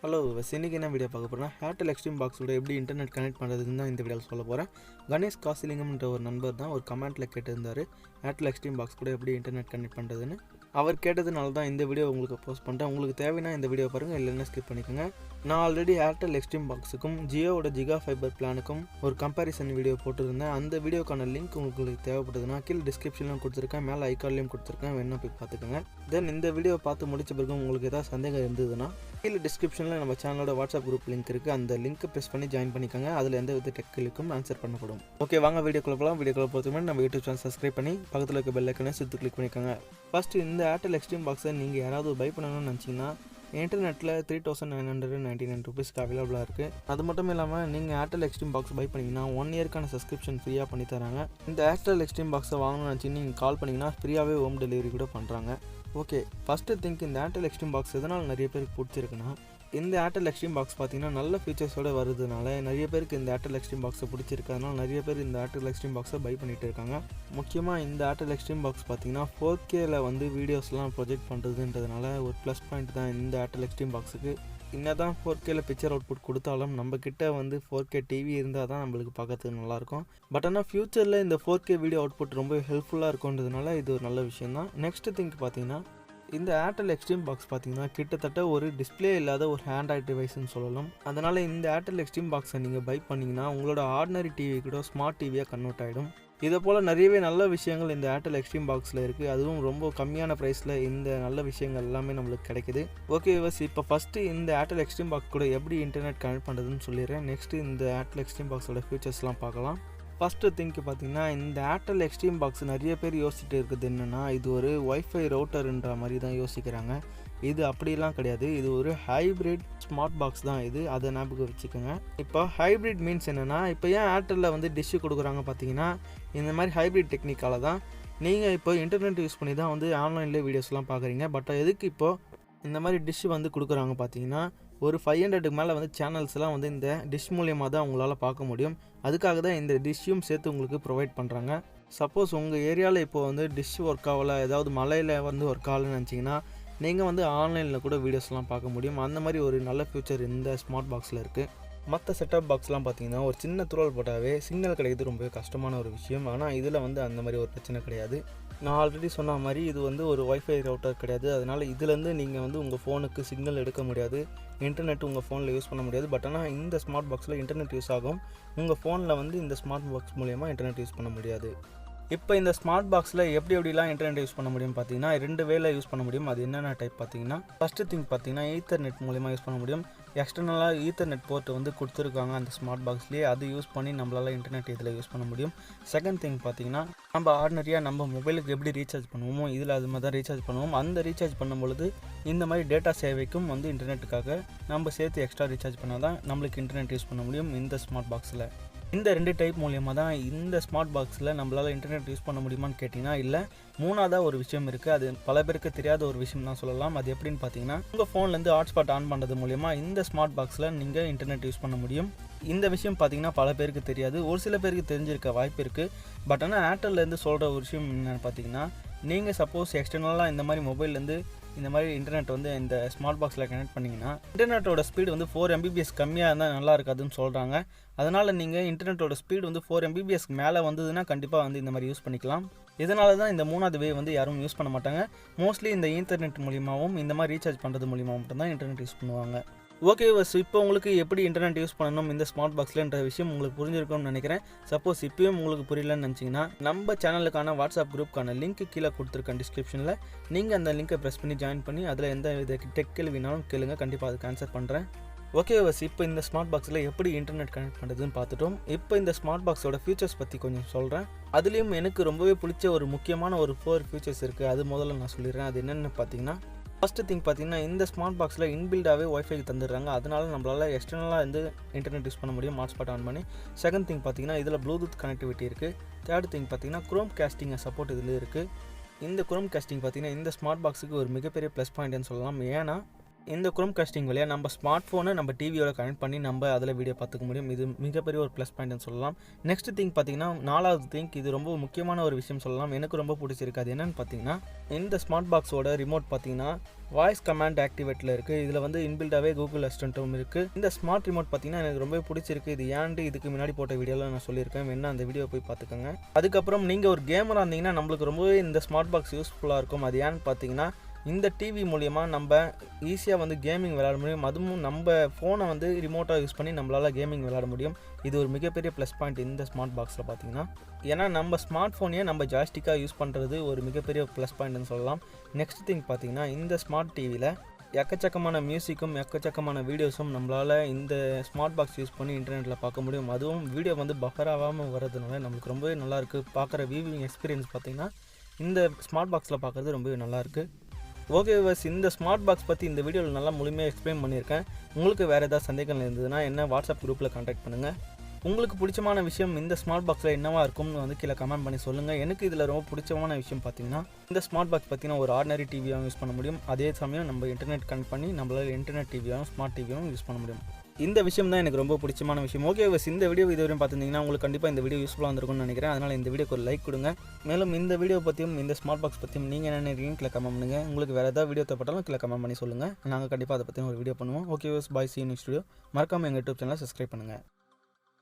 Hello இன்னைக்கு என்ன video பார்க்க போகிறேன்னா ஏர்டெல் எக்ஸ்ட்ரீம் பாக்ஸோட எப்படி இன்டர்நெட் கனெக்ட் பண்ணுறதுன்னு தான் இந்த வீடியோவில் சொல்ல போகிறேன். கணேஷ் காசிலிங்கம்ன்ற ஒரு நண்பர் தான் ஒரு கமெண்ட்டில் கேட்டிருந்தார் ஏர்டெல் எக்ஸ்ட்ரீம் பாக்ஸ் கூட எப்படி இன்டர்நெட் கனெக்ட் பண்ணுறதுன்னு. அவர் கேட்டதுனால தான் இந்த வீடியோ உங்களுக்கு போஸ்ட் பண்ணுறேன். உங்களுக்கு தேவைன்னா இந்த வீடியோ பாருங்கள், இல்லைன்னா ஸ்கிப் பண்ணிக்கோங்க. நான் ஆல்ரெடி ஏர்டெல் எக்ஸ்ட்ரீம் பாக்ஸுக்கும் ஜியோவோட ஜிகா ஃபைபர் பிளானுக்கும் ஒரு கம்பேரிசன் வீடியோ போட்டிருந்தேன். அந்த வீடியோக்கான லிங்க் உங்களுக்கு தேவைப்படுதுன்னா கீழே டிஸ்கிரிப்ஷன்லையும் கொடுத்துருக்கேன், மேலே ஐகான்லையும் கொடுத்துருக்கேன், வேணா போய் பார்த்துக்கோங்க. தென் இந்த வீடியோ பார்த்து முடிச்ச பிறகு உங்களுக்கு ஏதாவது சந்தேகம் இருந்ததுன்னா கீழே டிஸ்கிரிப்ஷனில் நம்ம சேனலோட வாட்ஸ்அப் குரூப் லிங்க் இருக்குது. அந்த லிங்க்கை ப்ரெஸ் பண்ணி ஜாயின் பண்ணிக்கோங்க. அதில் எந்த வித டெக்னிக்கும் ஆன்சர் பண்ணப்படும். ஓகே, வாங்க வீடியோக்குள்ள போகலாம். வீடியோக்குள்ள போகிறதுக்கு முன்னாடி நம்ம யூடியூப் சேனல் சப்ஸ்கிரைப் பண்ணி பக்கத்தில் இருக்க பெல் ஐக்கனை சுற்றி கிளிக் பண்ணிக்கோங்க. ஃபஸ்ட்டு இந்த ஏர்டெல் எக்ஸ்ட்ரீம் பாக்ஸை நீங்கள் யாராவது பை பண்ணணும்னு நினச்சிங்கன்னா இன்டர்நெட்டில் 3999 ருபீஸ்க்கு அவைலபிளாக இருக்குது. அது மட்டும் இல்லாமல் நீங்கள் ஏர்டெல் எக்ஸ்ட்ரீம் பாக்ஸ் பை பண்ணிங்கன்னா 1 இயர்க்கான சப்ஸ்கிரிப்ஷன் ஃப்ரீயாக பண்ணி தராங்க. இந்த ஏர்டெல் எக்ஸ்ட்ரீம் பாக்ஸை வாங்கணும்னு நினச்சி நீங்கள் கால் பண்ணிங்கன்னா ஃப்ரீயாகவே ஹோம் டெலிவரி கூட பண்ணுறாங்க. ஓகே, ஃபஸ்ட்டு திங்க் இந்த ஏர்டெல் எக்ஸ்ட்ரீம் பாக்ஸ் எதனால் நிறைய பேருக்கு பிடிச்சிருக்குன்னா, இந்த ஏர்டெல் எக்ஸ்ட்ரீம் பாக்ஸ் பார்த்தீங்கன்னா நல்ல ஃபீச்சர்ஸோடு வருதுனால நிறைய பேருக்கு இந்த ஏர்டெல் எக்ஸ்ட்ரீம் பாக்ஸை பிடிச்சிருக்கிறதுனால நிறைய பேர் இந்த ஏர்டெல் எக்ஸ்ட்ரீம் பாக்ஸை பை பண்ணிகிட்டு இருக்காங்க. முக்கியமாக இந்த ஏர்டெல் எக்ஸ்ட்ரீம் பாக்ஸ் பார்த்தீங்கன்னா 4Kல வந்து வீடியோஸ்லாம் ப்ரொஜெக்ட் பண்ணுறதுன்றதுனால ஒரு ப்ளஸ் பாயிண்ட் தான் இந்த ஏர்டெல் எக்ஸ்ட்ரீம் பாக்ஸுக்கு. என்னதான் 4Kல பிக்சர் அவுட்புட் கொடுத்தாலும் நம்மக்கிட்ட வந்து 4K டிவி இருந்தால் தான் நம்மளுக்கு பார்க்கறதுக்கு நல்லாயிருக்கும். பட் ஆனால் ஃப்யூச்சரில் இந்த 4K வீடியோ அவுட்புட் ரொம்ப ஹெல்ப்ஃபுல்லாக இருக்குன்றதுனால இது ஒரு நல்ல விஷயம் தான். நெக்ஸ்ட் திங்க் பார்த்தீங்கன்னா இந்த ஏர்டெல் எக்ஸ்ட்ரீம் பாக்ஸ் பார்த்தீங்கன்னா கிட்டத்தட்ட ஒரு டிஸ்பிளே இல்லாத ஒரு ஆண்ட்ராய்டு டிவைஸ்ன்னு சொல்லலாம். அதனால் இந்த ஏர்டெல் எக்ஸ்ட்ரீம் பாக்ஸை நீங்கள் பை பண்ணிங்கன்னா உங்களோட ஆர்டினரி டிவி கூட ஸ்மார்ட் டிவியாக கன்வெர்ட் ஆகிடும். இதை போல் நிறையவே நல்ல விஷயங்கள் இந்த ஏர்டெல் எக்ஸ்ட்ரீம் பாக்ஸில் இருக்குது. அதுவும் ரொம்ப கம்மியான ப்ரைஸில் இந்த நல்ல விஷயங்கள் எல்லாமே நம்மளுக்கு கிடைக்குது. ஓகே விவர்ஸ், இப்போ ஃபஸ்ட்டு இந்த ஏர்டெல் எக்ஸ்ட்ரீம் பாக்ஸ் கூட எப்படி இன்டர்நெட் கனெக்ட் பண்ணுறதுன்னு சொல்லிடுறேன். நெக்ஸ்ட்டு இந்த ஏர்டெல் எக்ஸ்ட்ரீம் பாக்ஸோட ஃபீச்சர்ஸ்லாம் பார்க்கலாம். ஃபஸ்ட்டு திங்க் பார்த்தீங்கன்னா இந்த ஏர்டெல் எக்ஸ்ட்ரீம் பாக்ஸ் நிறைய பேர் யோசிச்சுட்டு இருக்குது என்னென்னா இது ஒரு ஒய்ஃபை ரவுட்டர்ன்ற மாதிரி தான் யோசிக்கிறாங்க. இது அப்படிலாம் கிடையாது. இது ஒரு ஹைப்ரிட் ஸ்மார்ட் பாக்ஸ் தான் இது, அதை ஞாபகம் வச்சுக்கோங்க. இப்போ ஹைப்ரிட் மீன்ஸ் என்னென்னா, இப்போ ஏன் ஏர்டெல்லில் வந்து டிஷ்ஷு கொடுக்குறாங்க பார்த்தீங்கன்னா இந்த மாதிரி ஹைப்ரிட் டெக்னிக்கால தான். நீங்கள் இப்போ இன்டர்நெட் யூஸ் பண்ணி தான் வந்து ஆன்லைன்லேயே வீடியோஸ்லாம் பார்க்குறீங்க. பட் எதுக்கு இப்போது இந்த மாதிரி டிஷ்ஷு வந்து கொடுக்குறாங்க பார்த்தீங்கன்னா, ஒரு 500க்கு மேலே வந்து சேனல்ஸ்லாம் வந்து இந்த டிஷ் மூலியமாக தான் உங்களால் பார்க்க முடியும். அதுக்காக தான் இந்த டிஷ்ஷும் சேர்த்து உங்களுக்கு ப்ரொவைட் பண்ணுறாங்க. சப்போஸ் உங்கள் ஏரியாவில் இப்போ வந்து டிஷ் ஒர்க் ஆகலை, ஏதாவது மலையில் வந்து ஒர்க் ஆகலைன்னு நினச்சிங்கன்னா நீங்கள் வந்து ஆன்லைனில் கூட வீடியோஸ்லாம் பார்க்க முடியும். அந்த மாதிரி ஒரு நல்ல ஃபியூச்சர் இந்த ஸ்மார்ட் பாக்ஸில் இருக்குது. மற்ற செட்டப் பாக்ஸ்லாம் பார்த்தீங்கன்னா ஒரு சின்ன துரோல் போட்டாவே சிக்னல் கிடைக்கிறது ரொம்ப கஷ்டமான ஒரு விஷயம். ஆனால் இதில் வந்து அந்த மாதிரி ஒரு பிரச்சனை கிடையாது. நான் ஆல்ரெடி சொன்ன மாதிரி இது வந்து ஒரு ஒய்ஃபை ரவுட்டர் கிடையாது. அதனால் இதுலேருந்து நீங்கள் வந்து உங்கள் ஃபோனுக்கு சிக்னல் எடுக்க முடியாது, இன்டர்நெட் உங்கள் ஃபோனில் யூஸ் பண்ண முடியாது. பட் ஆனால் இந்த ஸ்மார்ட் பாக்ஸில் இன்டர்நெட் யூஸ் ஆகும். உங்கள் ஃபோனில் வந்து இந்த ஸ்மார்ட் பாக்ஸ் மூலயமா இன்டர்நெட் யூஸ் பண்ண முடியாது. இப்போ இந்த ஸ்மார்ட் பாக்ஸில் எப்படிலாம் இன்டர்நெட் யூஸ் பண்ண முடியும் பார்த்தீங்கன்னா 2 வேல யூஸ் பண்ண முடியும். அது என்னென்ன டைப் பார்த்தீங்கன்னா, ஃபஸ்ட்டு திங் பார்த்தீங்கன்னா ஈத்தர்நெட் மூலிமா யூஸ் பண்ண முடியும். எக்ஸ்டர்னலாக ஈத்தர்நெட் போர்ட் வந்து கொடுத்துருக்காங்க அந்த ஸ்மார்ட் பாக்ஸ்லேயே, அது யூஸ் பண்ணி நம்மளால் இன்டர்நெட் இதில் யூஸ் பண்ண முடியும். செகண்ட் திங் பார்த்தீங்கன்னா, நம்ம ஆர்டினரியாக நம்ம மொபைலுக்கு எப்படி ரீசார்ஜ் பண்ணுவோமோ இதில் அது மாதிரி தான் ரீசார்ஜ் பண்ணுவோம். அந்த ரீசார்ஜ் பண்ணும்பொழுது இந்த மாதிரி டேட்டா சேவைக்கும் வந்து இன்டர்நெட்டுக்காக நம்ம சேர்த்து எக்ஸ்ட்ரா ரீசார்ஜ் பண்ணால் தான் நம்மளுக்கு இன்டர்நெட் யூஸ் பண்ண முடியும் இந்த ஸ்மார்ட் பாக்ஸில். இந்த 2 டைப் மூலியமாக தான் இந்த ஸ்மார்ட் பாக்ஸில் நம்மளால் இன்டர்நெட் யூஸ் பண்ண முடியுமான்னு கேட்டிங்கன்னா இல்லை. மூணாவதாக ஒரு விஷயம் இருக்குது, அது பல பேருக்கு தெரியாத ஒரு விஷயம் தான் சொல்லலாம். அது எப்படின்னு பார்த்தீங்கன்னா, உங்கள் ஃபோன்லேருந்து ஹாட்ஸ்பாட் ஆன் பண்ணுறது மூலிமா இந்த ஸ்மார்ட் பாக்ஸில் நீங்கள் இன்டர்நெட் யூஸ் பண்ண முடியும். இந்த விஷயம் பார்த்தீங்கன்னா பல பேருக்கு தெரியாது, ஒரு சில பேருக்கு தெரிஞ்சிருக்க வாய்ப்பு இருக்குது. பட் ஆனால் ஏர்டெல்லேருந்து சொல்கிற ஒரு விஷயம் என்னென்னு பார்த்தீங்கன்னா, நீங்கள் சப்போஸ் எக்ஸ்டர்னலாக இந்த மாதிரி மொபைல்லேருந்து இந்த மாதிரி இன்டர்நெட் வந்து இந்த ஸ்மார்ட் பாக்ஸில் கனெக்ட் பண்ணிங்கன்னா இன்டர்நெட்டோட ஸ்பீடு வந்து 4 Mbps கம்மியாக இருந்தால் நல்லா இருக்காதுன்னு சொல்கிறாங்க. அதனால் நீங்கள் இன்டர்நெட்டோட ஸ்பீடு வந்து 4 Mbps மேலே வந்ததுன்னா கண்டிப்பாக வந்து இந்த மாதிரி யூஸ் பண்ணிக்கலாம். இதனால தான் இந்த மூணாவது வே வந்து யாரும் யூஸ் பண்ண மாட்டாங்க. மோஸ்ட்லி இந்த இன்டர்நெட் மூலியமாகவும் இந்த மாதிரி ரீசார்ஜ் பண்ணுறது மூலியமாக மட்டும்தான் இன்டர்நெட் யூஸ் பண்ணுவாங்க. ஓகே வஸ், இப்போ உங்களுக்கு எப்படி இன்டர்நெட் யூஸ் பண்ணணும் இந்த ஸ்மார்ட் பாக்ஸ்லன்ற விஷயம் உங்களுக்கு புரிஞ்சிருக்கும்னு நினைக்கிறேன். சப்போஸ் இப்போயும் உங்களுக்கு புரியலன்னு நினச்சிங்கன்னா நம்ம சேனலுக்கான வாட்ஸ்அப் குரூப்புக்கான லிங்க் கீழே கொடுத்துருக்கேன் டிஸ்கிரிப்ஷனில். நீங்கள் அந்த லிங்கை ப்ரெஸ் பண்ணி ஜாயின் பண்ணி அதில் எந்த வித டெக் கேள்வினாலும் கேளுங்க, கண்டிப்பாக அதுக்கு ஆன்சர் பண்ணுறேன். ஓகே வஸ், இப்போ இந்த ஸ்மார்ட் பாக்ஸில் எப்படி இன்டர்நெட் கனெக்ட் பண்ணுறதுன்னு பார்த்துட்டோம். இப்போ இந்த ஸ்மார்ட் பாக்ஸோட ஃபீச்சர்ஸ் பற்றி கொஞ்சம் சொல்கிறேன். அதுலேயும் எனக்கு ரொம்பவே பிடிச்ச ஒரு முக்கியமான ஒரு 4 ஃபீச்சர்ஸ் இருக்குது. அது முதல்ல நான் சொல்லிடுறேன். அது என்னென்னு பார்த்தீங்கன்னா, ஃபஸ்ட்டு திங் பார்த்தீங்கன்னா இந்த ஸ்மார்ட் பாக்ஸில் இன்பில்டாகவே ஒய்ஃபைக்கு தந்துடுறாங்க. அதனால நம்மளால் எக்ஸ்டர்னலாக வந்து இன்டர்நெட் யூஸ் பண்ண முடியும் ஹாட்ஸ்பாட் ஆன் பண்ணி. செகண்ட் திங் பார்த்தீங்கன்னா இதில் ப்ளூடூத் கனெக்டிவிட்டி இருக்குது. தேர்ட் திங் பார்த்தீங்கன்னா குரோம் காஸ்டிங் சப்போர்ட் இதில் இருக்குது. இந்த குரோம் காஸ்டிங் பார்த்தீங்கன்னா இந்த ஸ்மார்ட் பாக்ஸுக்கு ஒரு மிகப்பெரிய ப்ளஸ் பாயிண்ட்னு சொல்லலாம். ஏன்னா இந்த குரோம் காஸ்டிங் வழியாக நம்ம ஸ்மார்ட் ஃபோனை நம்ம டிவியோட கனெக்ட் பண்ணி நம்ம அதில் வீடியோ பார்த்துக்க முடியும். இது மிகப்பெரிய ஒரு ப்ளஸ் பாயிண்ட்னு சொல்லலாம். நெக்ஸ்ட் திங் பார்த்தீங்கன்னா 4வது திங்க், இது ரொம்ப முக்கியமான ஒரு விஷயம் சொல்லலாம். எனக்கு ரொம்ப பிடிச்சிருக்கு. அது என்னென்னு பார்த்தீங்கன்னா, இந்த ஸ்மார்ட் பாக்ஸோட ரிமோட் பார்த்தீங்கன்னா வாய்ஸ் கமாண்ட் ஆக்டிவேட்டில் இருக்குது. இதில் வந்து இன்பில்டாகவே கூகுள் அசிஸ்டண்ட்டும் இருக்குது. இந்த ஸ்மார்ட் ரிமோட் பார்த்தீங்கன்னா எனக்கு ரொம்ப பிடிச்சிருக்கு. இது ஏன்ட்டு இதுக்கு முன்னாடி போட்ட வீடியோவில் நான் சொல்லியிருக்கேன். வேணா அந்த வீடியோ போய் பார்த்துக்கோங்க. அதுக்கப்புறம் நீங்கள் ஒரு கேமராக இருந்தீங்கன்னா நம்மளுக்கு ரொம்பவே இந்த ஸ்மார்ட் பாக்ஸ் யூஸ்ஃபுல்லாக இருக்கும். அது ஏன்னு பார்த்தீங்கன்னா, இந்த டிவி மூலிமா நம்ம ஈஸியாக வந்து கேமிங் விளையாட முடியும். அதுவும் நம்ம ஃபோனை வந்து ரிமோட்டாக யூஸ் பண்ணி நம்மளால் கேமிங் விளையாட முடியும். இது ஒரு மிகப்பெரிய ப்ளஸ் பாயிண்ட் இந்த ஸ்மார்ட் பாக்ஸில் பார்த்தீங்கன்னா. ஏன்னா நம்ம ஸ்மார்ட் ஃபோனையே நம்ம ஜாய்ஸ்டிக்காக யூஸ் பண்ணுறது ஒரு மிகப்பெரிய ப்ளஸ் பாயிண்ட்னு சொல்லலாம். நெக்ஸ்ட் திங் பார்த்தீங்கன்னா, இந்த ஸ்மார்ட் டிவியில் எக்கச்சக்கமான மியூசிக்கும் எக்கச்சக்கமான வீடியோஸும் நம்மளால் இந்த ஸ்மார்ட் பாக்ஸ் யூஸ் பண்ணி இன்டர்நெட்டில் பார்க்க முடியும். அதுவும் வீடியோ வந்து பஃபர் ஆகாமல் வர்றதுனால நம்மளுக்கு ரொம்பவே நல்லாயிருக்கு. பார்க்குற வியூவிங் எக்ஸ்பீரியன்ஸ் பார்த்திங்கன்னா இந்த ஸ்மார்ட் பாக்ஸில் பார்க்குறது ரொம்பவே நல்லாயிருக்கு. ஓகே வியூவர்ஸ், இந்த ஸ்மார்ட் பாக்ஸ் பற்றி இந்த வீடியோவில் நல்லா முழுமையாக எக்ஸ்பிளைன் பண்ணியிருக்கேன். உங்களுக்கு வேறு ஏதாவது சந்தேகங்கள் இருந்ததுன்னா என்ன வாட்ஸ்அப் குரூப்பில் கான்டாக்ட் பண்ணுங்கள். உங்களுக்கு பிடிச்சமான விஷயம் இந்த ஸ்மார்ட் பாக்ஸில் என்னவா இருக்கும்னு வந்து கீழே கமெண்ட் பண்ணி சொல்லுங்கள். எனக்கு இதில் ரொம்ப பிடிச்சமான விஷயம் பார்த்தீங்கன்னா, இந்த ஸ்மார்ட் பாக்ஸ் பார்த்தீங்கன்னா ஒரு ஆர்டினரி டிவியாகவும் யூஸ் பண்ண முடியும். அதே சமயம் நம்ம இன்டர்நெட் கனெக்ட் பண்ணி நம்மளால் இன்டர்நெட் டிவியாகவும் ஸ்மார்ட் டிவியாகவும் யூஸ் பண்ண முடியும். இந்த விஷயம் தான் எனக்கு ரொம்ப பிடிச்சமான விஷயம். ஓகே வியூவர்ஸ், இந்த வீடியோ இதுவரையும் பார்த்துருந்தீங்கன்னா உங்களுக்கு கண்டிப்பாக இந்த வீடியோ யூஸ்ஃபுல்லாக இருந்திருக்கும்னு நினைக்கிறேன். அதனால் இந்த வீடியோக்கு ஒரு லைக் கொடுங்க. மேலும் இந்த வீடியோ பற்றியும் இந்த ஸ்மார்ட் பாக்ஸ் பற்றியும் நீங்கள் என்ன நினைக்கிறீங்க கீழே கமெண்ட் பண்ணுங்கள். உங்களுக்கு வேறு ஏதாவது வீடியோ தேவைப்பட்டாலும் கீழே கமெண்ட் பண்ணி சொல்லுங்கள். நாங்கள் கண்டிப்பாக அதை பற்றி ஒரு வீடியோ பண்ணுவோம். Okay viewers, bye, see you next video. மறக்காமல் எங்கள் யூடியூப் சேனலை சப்ஸ்கிரைப் பண்ணுங்கள்.